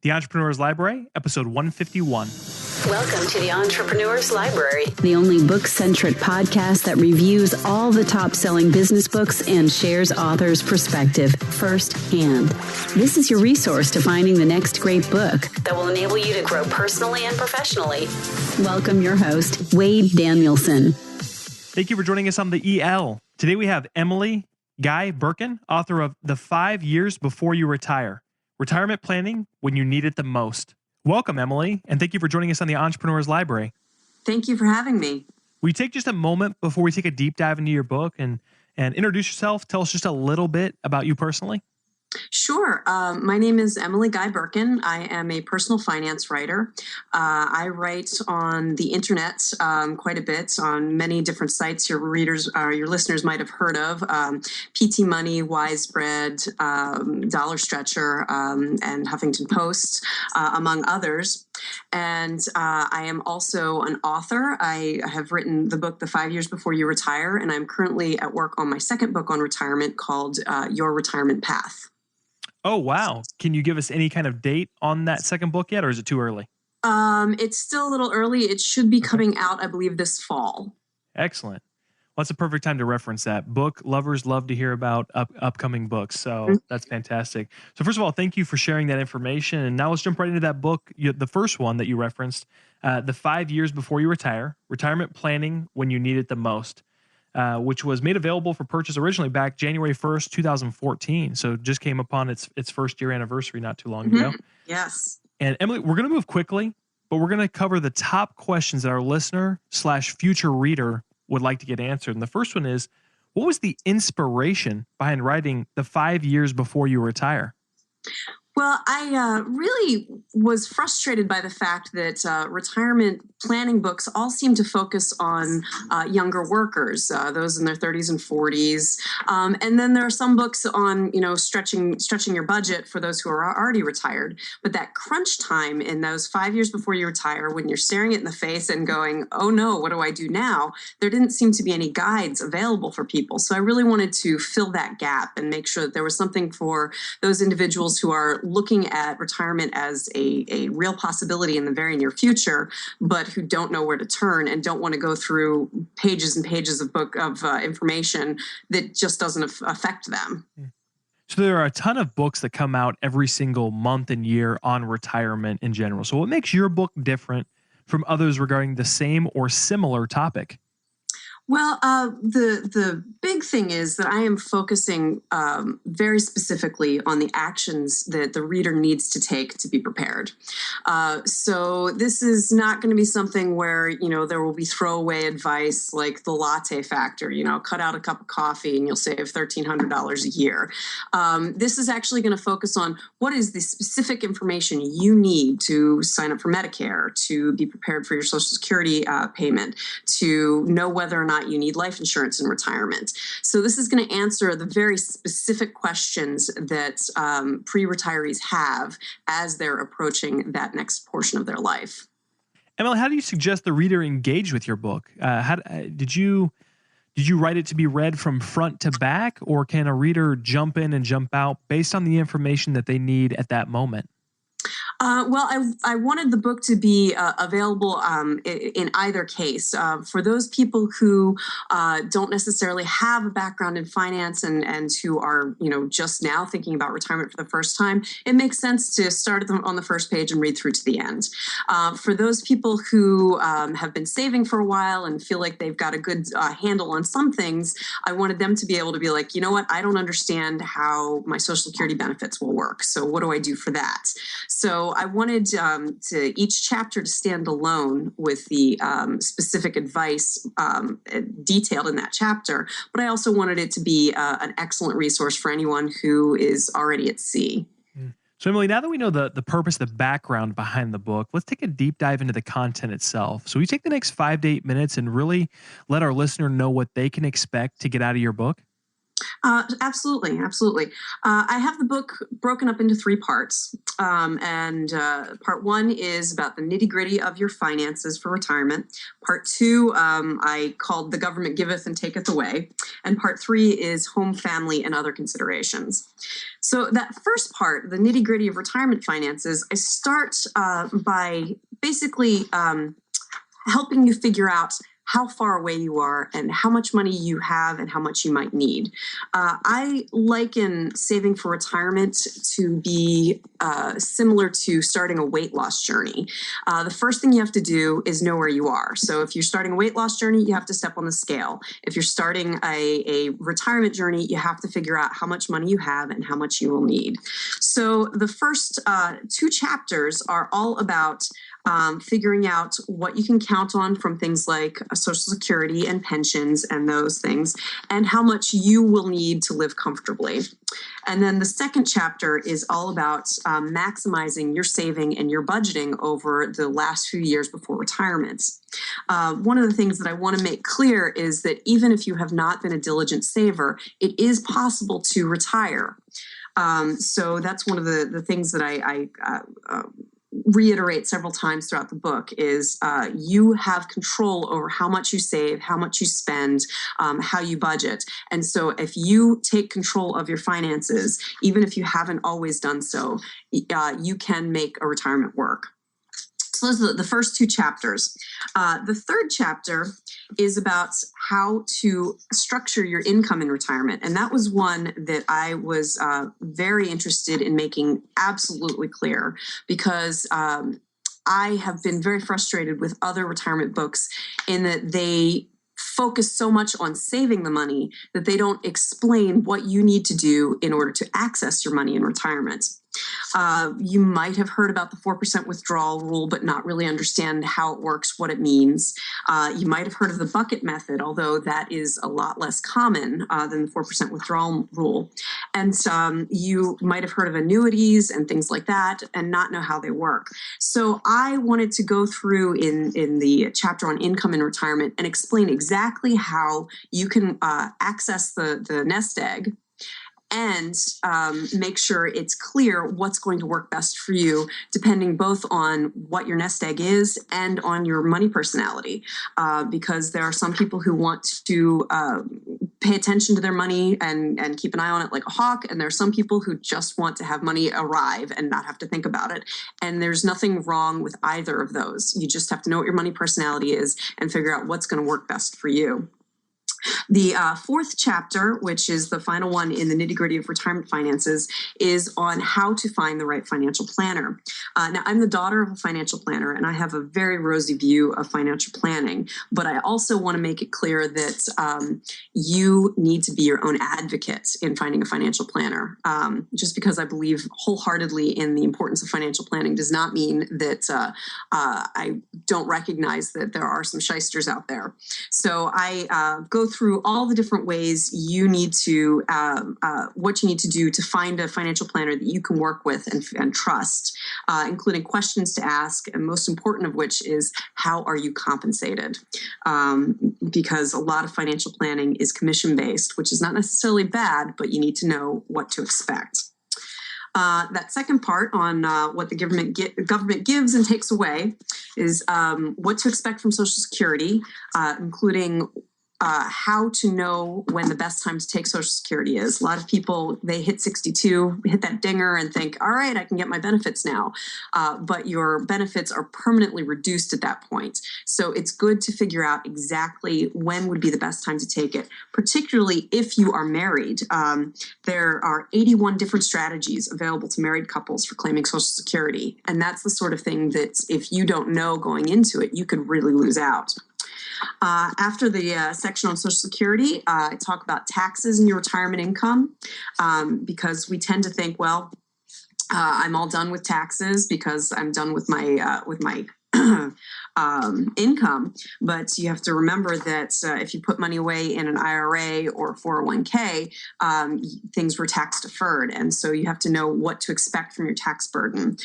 The Entrepreneur's Library, episode 151. Welcome to the Entrepreneur's Library, the only book-centric podcast that reviews all the top-selling business books and shares authors' perspective firsthand. This is your resource to finding the next great book that will enable you to grow personally and professionally. Welcome your host, Wade Danielson. Thank you for joining us on the EL. Today we have Emily Guy Birken, author of The 5 Years Before You Retire, Retirement Planning When You Need It the Most. Welcome, Emily, and thank you for joining us on the Entrepreneur's Library. Thank you for having me. Will you take just a moment before we take a deep dive into your book and introduce yourself? Tell us just a little bit about you personally. Sure. My name is Emily Guy Birken. I am a personal finance writer. I write on the internet quite a bit on many different sites your listeners might have heard of. PT Money, Wisebread, Dollar Stretcher, and Huffington Post, among others. And I am also an author. I have written the book, The 5 Years Before You Retire, and I'm currently at work on my second book on retirement called Your Retirement Path. Oh, wow. Can you give us any kind of date on that second book yet, or is it too early? It's still a little early. It should be coming out, I believe, this fall. Excellent. Well, that's a perfect time to reference that. Book lovers love to hear about upcoming books, so that's fantastic. So first of all, thank you for sharing that information. And now let's jump right into that book, the first one that you referenced, The 5 Years Before You Retire, Retirement Planning When You Need It the Most. Which was made available for purchase originally back January 1st, 2014. So just came upon its first year anniversary not too long ago. Yes. And Emily, we're going to move quickly, but we're going to cover the top questions that our listener/future reader would like to get answered. And the first one is, what was the inspiration behind writing The 5 Years Before You Retire? Well, I really was frustrated by the fact that retirement planning books all seem to focus on younger workers, those in their 30s and 40s. And then there are some books on, stretching your budget for those who are already retired. But that crunch time in those 5 years before you retire, when you're staring it in the face and going, oh no, what do I do now? There didn't seem to be any guides available for people. So I really wanted to fill that gap and make sure that there was something for those individuals who are looking at retirement as a real possibility in the very near future, but who don't know where to turn and don't want to go through pages and pages of information that just doesn't affect them. So there are a ton of books that come out every single month and year on retirement in general. So what makes your book different from others regarding the same or similar topic? Well, the big thing is that I am focusing very specifically on the actions that the reader needs to take to be prepared. So this is not going to be something where, there will be throwaway advice like the latte factor, cut out a cup of coffee and you'll save $1,300 a year. This is actually going to focus on what is the specific information you need to sign up for Medicare, to be prepared for your Social Security payment, to know whether or not you need life insurance in retirement. So this is going to answer the very specific questions that pre-retirees have as they're approaching that next portion of their life. Emily, how do you suggest the reader engage with your book? Did you write it to be read from front to back, or can a reader jump in and jump out based on the information that they need at that moment? Well, I wanted the book to be available in either case. For those people who don't necessarily have a background in finance and who are, just now thinking about retirement for the first time, it makes sense to start on the first page and read through to the end. For those people who have been saving for a while and feel like they've got a good handle on some things, I wanted them to be able to be like, you know what, I don't understand how my Social Security benefits will work. So what do I do for that? So I wanted to each chapter to stand alone with the specific advice detailed in that chapter, but I also wanted it to be an excellent resource for anyone who is already at sea. So Emily, now that we know the purpose, the background behind the book, let's take a deep dive into the content itself. So we take the next 5 to 8 minutes and really let our listener know what they can expect to get out of your book? Absolutely, absolutely. I have the book broken up into three parts. And part one is about the nitty gritty of your finances for retirement. Part two, I called The Government Giveth and Taketh Away. And part three is Home, Family, and Other Considerations. So that first part, the nitty gritty of retirement finances, I start by basically helping you figure out how far away you are and how much money you have and how much you might need. I liken saving for retirement to be similar to starting a weight loss journey. The first thing you have to do is know where you are. So if you're starting a weight loss journey, you have to step on the scale. If you're starting a retirement journey, you have to figure out how much money you have and how much you will need. So the first two chapters are all about figuring out what you can count on from things like Social Security and pensions and those things, and how much you will need to live comfortably. And then the second chapter is all about maximizing your saving and your budgeting over the last few years before retirement. One of the things that I want to make clear is that even if you have not been a diligent saver, it is possible to retire. So that's one of the things that I reiterate several times throughout the book is you have control over how much you save, how much you spend, how you budget. And so if you take control of your finances, even if you haven't always done so, you can make a retirement work. So those are the first two chapters. The third chapter is about how to structure your income in retirement. And that was one that I was very interested in making absolutely clear because I have been very frustrated with other retirement books in that they focus so much on saving the money that they don't explain what you need to do in order to access your money in retirement. You might have heard about the 4% withdrawal rule, but not really understand how it works, what it means. You might have heard of the bucket method, although that is a lot less common than the 4% withdrawal rule. And you might have heard of annuities and things like that and not know how they work. So I wanted to go through in the chapter on income and retirement and explain exactly how you can access the nest egg and make sure it's clear what's going to work best for you, depending both on what your nest egg is and on your money personality. Because there are some people who want to pay attention to their money and keep an eye on it like a hawk, and there are some people who just want to have money arrive and not have to think about it. And there's nothing wrong with either of those. You just have to know what your money personality is and figure out what's going to work best for you. The fourth chapter, which is the final one in the nitty-gritty of retirement finances, is on how to find the right financial planner. Now, I'm the daughter of a financial planner, and I have a very rosy view of financial planning, but I also want to make it clear that you need to be your own advocate in finding a financial planner. Just because I believe wholeheartedly in the importance of financial planning does not mean that I don't recognize that there are some shysters out there. So I go through all the different ways you need to, what you need to do to find a financial planner that you can work with and trust, including questions to ask, and most important of which is, how are you compensated? Because a lot of financial planning is commission-based, which is not necessarily bad, but you need to know what to expect. That second part on what the government gives and takes away is what to expect from Social Security, including how to know when the best time to take Social Security is. A lot of people, they hit 62, hit that dinger and think, all right, I can get my benefits now. But your benefits are permanently reduced at that point. So it's good to figure out exactly when would be the best time to take it, particularly if you are married. There are 81 different strategies available to married couples for claiming Social Security. And that's the sort of thing that if you don't know going into it, you could really lose out. After the section on Social Security, I talk about taxes and your retirement income because we tend to think, well, I'm all done with taxes because I'm done with my income. But you have to remember that if you put money away in an IRA or 401k, things were tax deferred. And so you have to know what to expect from your tax burden.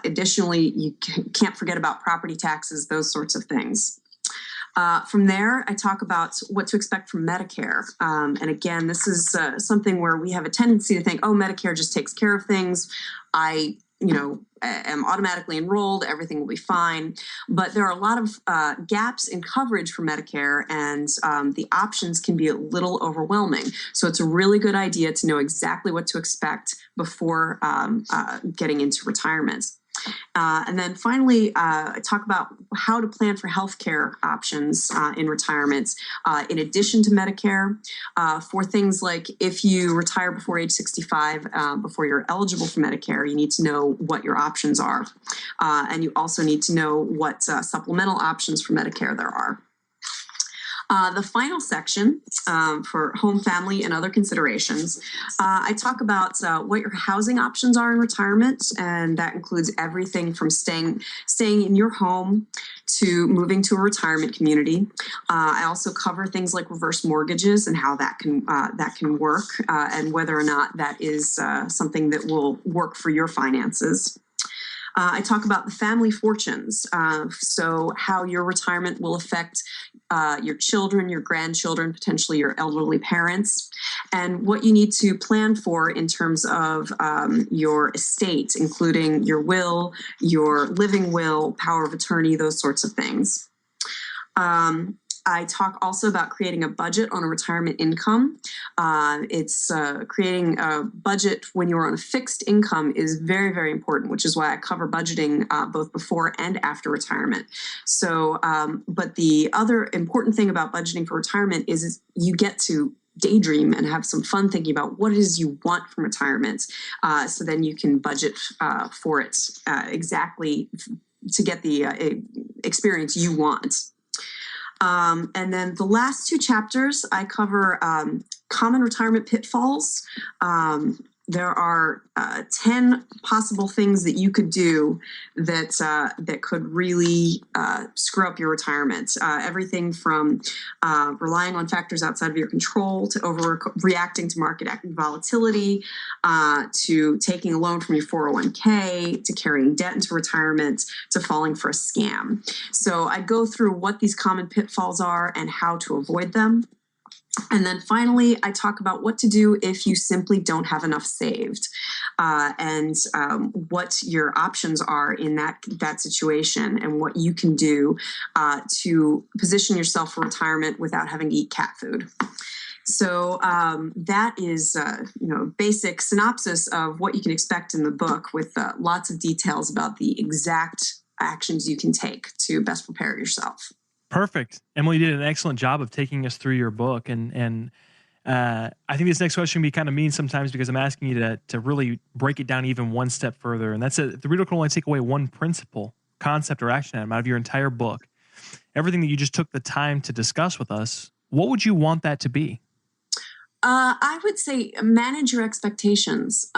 Additionally, you can't forget about property taxes, those sorts of things. From there, I talk about what to expect from Medicare. And again, this is something where we have a tendency to think, oh, Medicare just takes care of things. I am automatically enrolled, everything will be fine. But there are a lot of gaps in coverage for Medicare, and the options can be a little overwhelming. So it's a really good idea to know exactly what to expect before getting into retirement. And then finally, I talk about how to plan for healthcare options in retirement, in addition to Medicare, for things like if you retire before age 65, before you're eligible for Medicare, you need to know what your options are. And you also need to know what supplemental options for Medicare there are. The final section for home, family, and other considerations, I talk about what your housing options are in retirement, and that includes everything from staying in your home to moving to a retirement community. I also cover things like reverse mortgages and how that can work, and whether or not that is something that will work for your finances. I talk about the family fortunes, so how your retirement will affect your children, your grandchildren, potentially your elderly parents, and what you need to plan for in terms of your estate, including your will, your living will, power of attorney, those sorts of things. I talk also about creating a budget on a retirement income. It's creating a budget when you're on a fixed income is very, very important, which is why I cover budgeting both before and after retirement. So, but the other important thing about budgeting for retirement is you get to daydream and have some fun thinking about what it is you want from retirement. So then you can budget for it exactly to get the experience you want. And then the last two chapters, I cover common retirement pitfalls. There are 10 possible things that you could do that could really screw up your retirement. Everything from relying on factors outside of your control to overreacting to market volatility, to taking a loan from your 401k, to carrying debt into retirement, to falling for a scam. So I go through what these common pitfalls are and how to avoid them. And then finally, I talk about what to do if you simply don't have enough saved, and what your options are in that situation, and what you can do to position yourself for retirement without having to eat cat food. So that is, a basic synopsis of what you can expect in the book, with lots of details about the exact actions you can take to best prepare yourself. Perfect. Emily did an excellent job of taking us through your book. And I think this next question can be kind of mean sometimes because I'm asking you to really break it down even one step further. And that's the reader can only take away one principle, concept, or action item out of your entire book. Everything that you just took the time to discuss with us, what would you want that to be? I would say manage your expectations.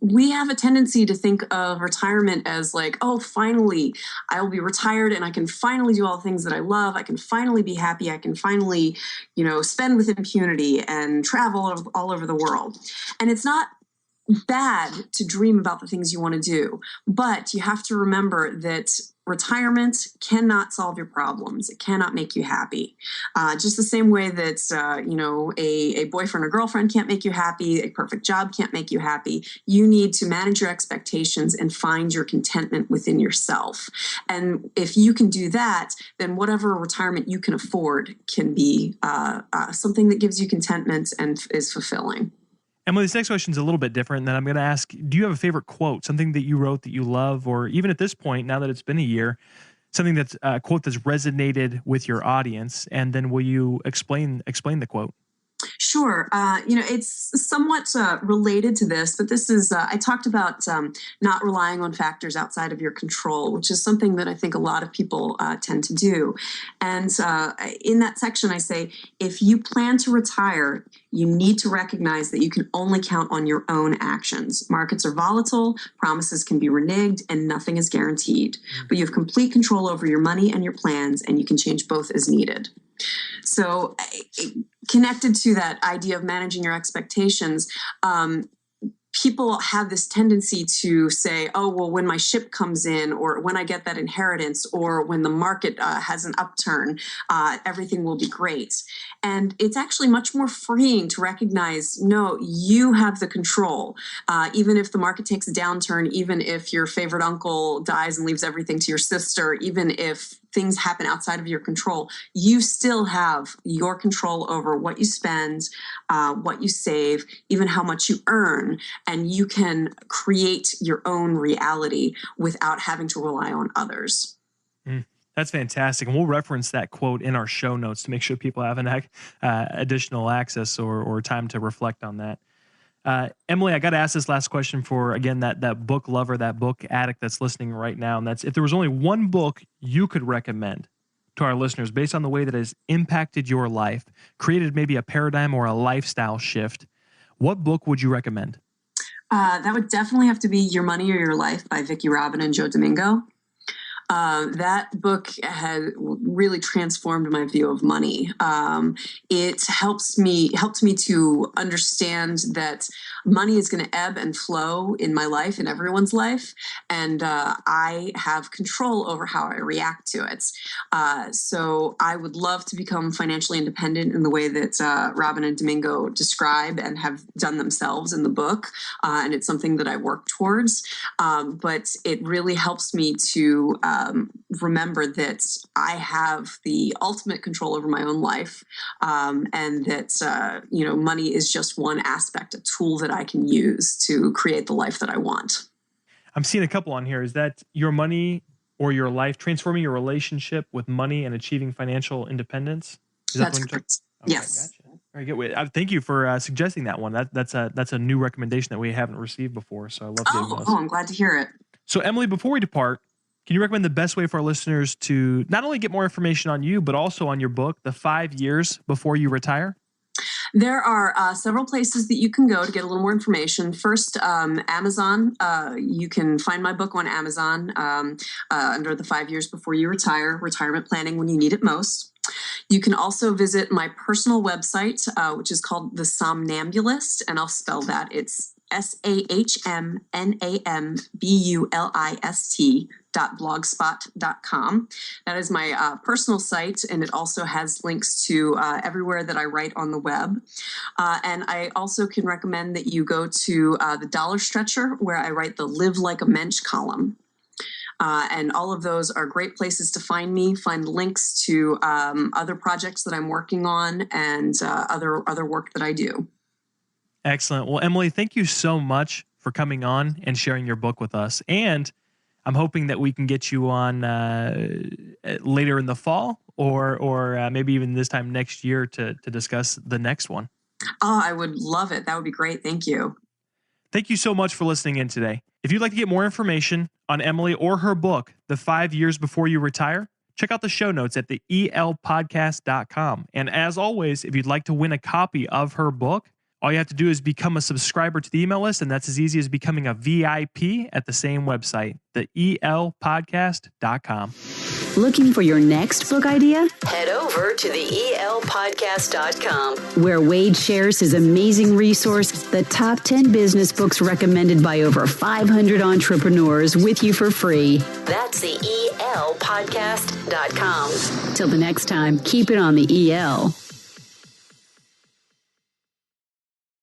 We have a tendency to think of retirement as like, oh, finally, I will be retired and I can finally do all the things that I love. I can finally be happy. I can finally, spend with impunity and travel all over the world. And it's not bad to dream about the things you want to do, but you have to remember that retirement cannot solve your problems. It cannot make you happy. Just the same way that, a boyfriend or girlfriend can't make you happy, a perfect job can't make you happy. You need to manage your expectations and find your contentment within yourself. And if you can do that, then whatever retirement you can afford can be something that gives you contentment and is fulfilling. Emily, this next question is a little bit different. Then I'm going to ask, do you have a favorite quote, something that you wrote that you love, or even at this point, now that it's been a year, something that's a quote that's resonated with your audience? And then will you explain the quote? Sure. It's somewhat related to this, but this is, I talked about not relying on factors outside of your control, which is something that I think a lot of people tend to do. And in that section, I say, if you plan to retire, you need to recognize that you can only count on your own actions. Markets are volatile, promises can be reneged, and nothing is guaranteed. But you have complete control over your money and your plans, and you can change both as needed. So connected to that idea of managing your expectations, people have this tendency to say, oh, well, when my ship comes in, or when I get that inheritance, or when the market has an upturn, everything will be great. And it's actually much more freeing to recognize, no, you have the control. Even if the market takes a downturn, even if your favorite uncle dies and leaves everything to your sister, even if things happen outside of your control, you still have your control over what you spend, what you save, even how much you earn, and you can create your own reality without having to rely on others. That's fantastic. And we'll reference that quote in our show notes to make sure people have an additional access or time to reflect on that. Emily, I got to ask this last question for, again, that book lover, that book addict that's listening right now. And that's, if there was only one book you could recommend to our listeners based on the way that it has impacted your life, created maybe a paradigm or a lifestyle shift, what book would you recommend? That would definitely have to be Your Money or Your Life by Vicki Robin and Joe Domingo. That book had really transformed my view of money. It helped me to understand that money is going to ebb and flow in my life, in everyone's life, and I have control over how I react to it. So I would love to become financially independent in the way that Robin and Domingo describe and have done themselves in the book, and it's something that I work towards. But it really helps me to remember that I have the ultimate control over my own life, and that money is just one aspect, a tool that I can use to create the life that I want. I'm seeing a couple on here. Is that Your Money or Your Life, transforming your relationship with money and achieving financial independence? Is That's correct. Okay, Yes. Gotcha. Very good. Thank you for suggesting that one. That's a new recommendation that we haven't received before. So I love getting those. Oh, I'm glad to hear it. So Emily, before we depart, can you recommend the best way for our listeners to not only get more information on you, but also on your book, The 5 Years Before You Retire? There are several places that you can go to get a little more information. First, Amazon. You can find my book on Amazon under The 5 Years Before You Retire, Retirement Planning When You Need It Most. You can also visit my personal website, which is called The Somnambulist, and I'll spell that. It's SAHMNAMBULIST.blogspot.com. That is my personal site, and it also has links to everywhere that I write on the web. And I also can recommend that you go to the Dollar Stretcher, where I write the Live Like a Mensch column. And all of those are great places to find me, find links to other projects that I'm working on, and other work that I do. Excellent. Well, Emily, thank you so much for coming on and sharing your book with us. And I'm hoping that we can get you on later in the fall or maybe even this time next year to discuss the next one. Oh, I would love it. That would be great. Thank you. Thank you so much for listening in today. If you'd like to get more information on Emily or her book, The 5 Years Before You Retire, check out the show notes at the elpodcast.com. And as always, if you'd like to win a copy of her book, all you have to do is become a subscriber to the email list, and that's as easy as becoming a VIP at the same website, the elpodcast.com. Looking for your next book idea? Head over to the elpodcast.com. Where Wade shares his amazing resource, the top 10 business books recommended by over 500 entrepreneurs, with you for free. That's the elpodcast.com. Till the next time, keep it on the EL.